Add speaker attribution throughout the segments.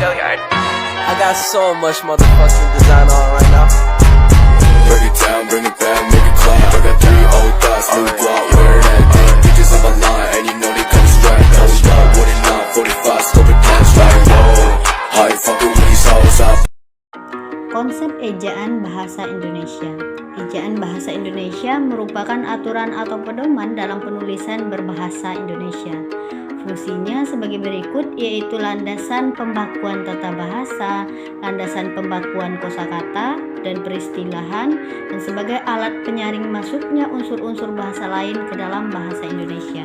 Speaker 1: I got so much motherfucking design on right now.
Speaker 2: Break it down, bring it back, make it clap. I got 3 old thoughts, new block, where that day. Bitches on my line, and you know they come straight. Hold up, what it not, 45, scope it cash like whoa. How you fucking with these hoes up?
Speaker 3: Konsep ejaan bahasa Indonesia. Ejaan bahasa Indonesia merupakan aturan atau pedoman dalam penulisan berbahasa Indonesia. Fungsinya sebagai berikut, yaitu landasan pembakuan tata bahasa, landasan pembakuan kosakata dan peristilahan, dan sebagai alat penyaring masuknya unsur-unsur bahasa lain ke dalam bahasa Indonesia.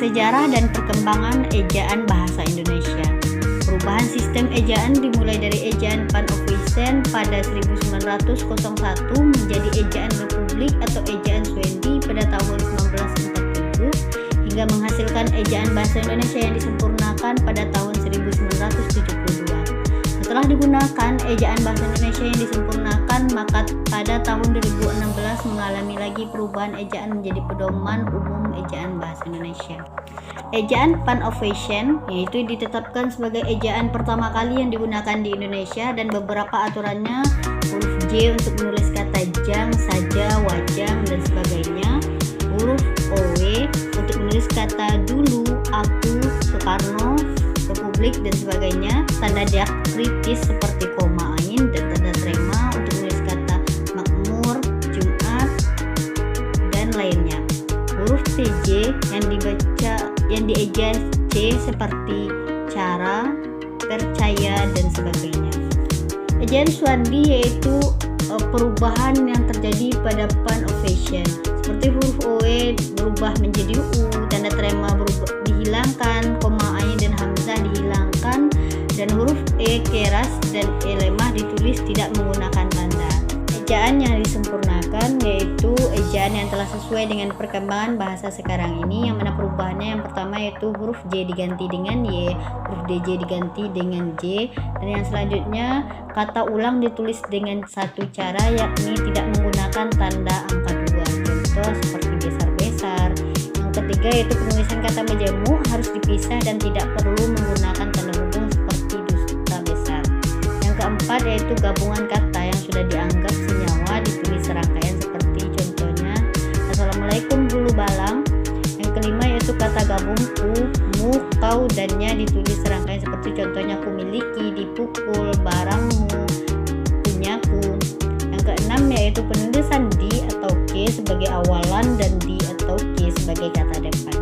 Speaker 3: Sejarah dan perkembangan ejaan bahasa Indonesia. Perubahan sistem ejaan dimulai dari ejaan Pan-Ovation pada 1901 menjadi ejaan Republik atau ejaan Swendi pada tahun 1940 hingga menghasilkan ejaan bahasa Indonesia yang disempurnakan pada tahun 1972. Setelah digunakan ejaan bahasa Indonesia yang disempurnakan, maka pada tahun 2016 mengalami lagi perubahan ejaan menjadi pedoman umum ejaan bahasa Indonesia. Ejaan Pan-Ovation yaitu ditetapkan sebagai ejaan pertama kali yang digunakan di Indonesia, dan beberapa aturannya huruf J untuk menulis kata jang, saja, wajang, dan sebagainya, huruf OW untuk menulis kata dulu, aku, Soekarno, Republik, dan sebagainya, tanda diakritis seperti koma angin, dan tanda trema untuk menulis kata makmur, Jumat, dan lainnya. Huruf TJ yang dieja C seperti cara, percaya, dan sebagainya. Ejaan Swendi yaitu perubahan yang terjadi pada Pan-Ovation, seperti huruf OE berubah menjadi U, tanda trema dihilangkan, koma angin dan hamzah dihilangkan, dan huruf E keras dan E lemah ditulis tidak menggunakan tanda. Ejaan yang disempurnakan yaitu ejaan yang telah sesuai dengan perkembangan bahasa sekarang ini, yang mana perubahannya yang pertama yaitu huruf J diganti dengan Y, huruf DJ diganti dengan J, dan yang selanjutnya kata ulang ditulis dengan satu cara, yakni tidak menggunakan tanda angka 2, contoh seperti besar-besar. Yang ketiga yaitu penulisan kata majemuk harus dipisah dan tidak perlu menggunakan tanda hubung seperti dusta besar. Yang keempat yaitu gabungan kata yang sudah dianggap senyawa ditulis serangkaian seperti contohnya Assalamualaikum bulu balang. Yang kelima yaitu kata gabung ku, mu, kau, dannya ditulis serangkaian seperti contohnya ku miliki, dipukul, barangmu, punyaku. Yang keenam yaitu penulisan di atau ke sebagai awalan dan di atau ke sebagai kata depan.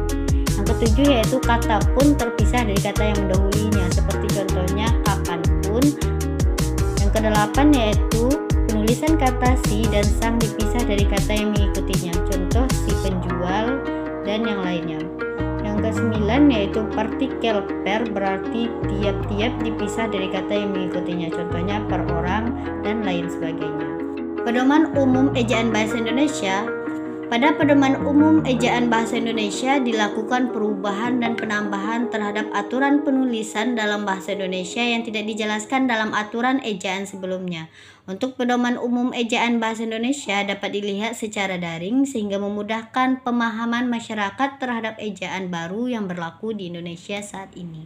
Speaker 3: Yang ketujuh yaitu kata pun terpisah dari kata yang mendahulunya seperti contohnya kapanpun. Yang kedelapan yaitu penulisan kata si dan sang dipisah dari kata yang mengikutinya, contoh si penjual dan yang lainnya. Yang kesembilan yaitu partikel per berarti tiap-tiap dipisah dari kata yang mengikutinya, contohnya per orang dan lain sebagainya. Pedoman umum ejaan bahasa Indonesia. Pada pedoman umum ejaan bahasa Indonesia dilakukan perubahan dan penambahan terhadap aturan penulisan dalam bahasa Indonesia yang tidak dijelaskan dalam aturan ejaan sebelumnya. Untuk pedoman umum ejaan bahasa Indonesia dapat dilihat secara daring sehingga memudahkan pemahaman masyarakat terhadap ejaan baru yang berlaku di Indonesia saat ini.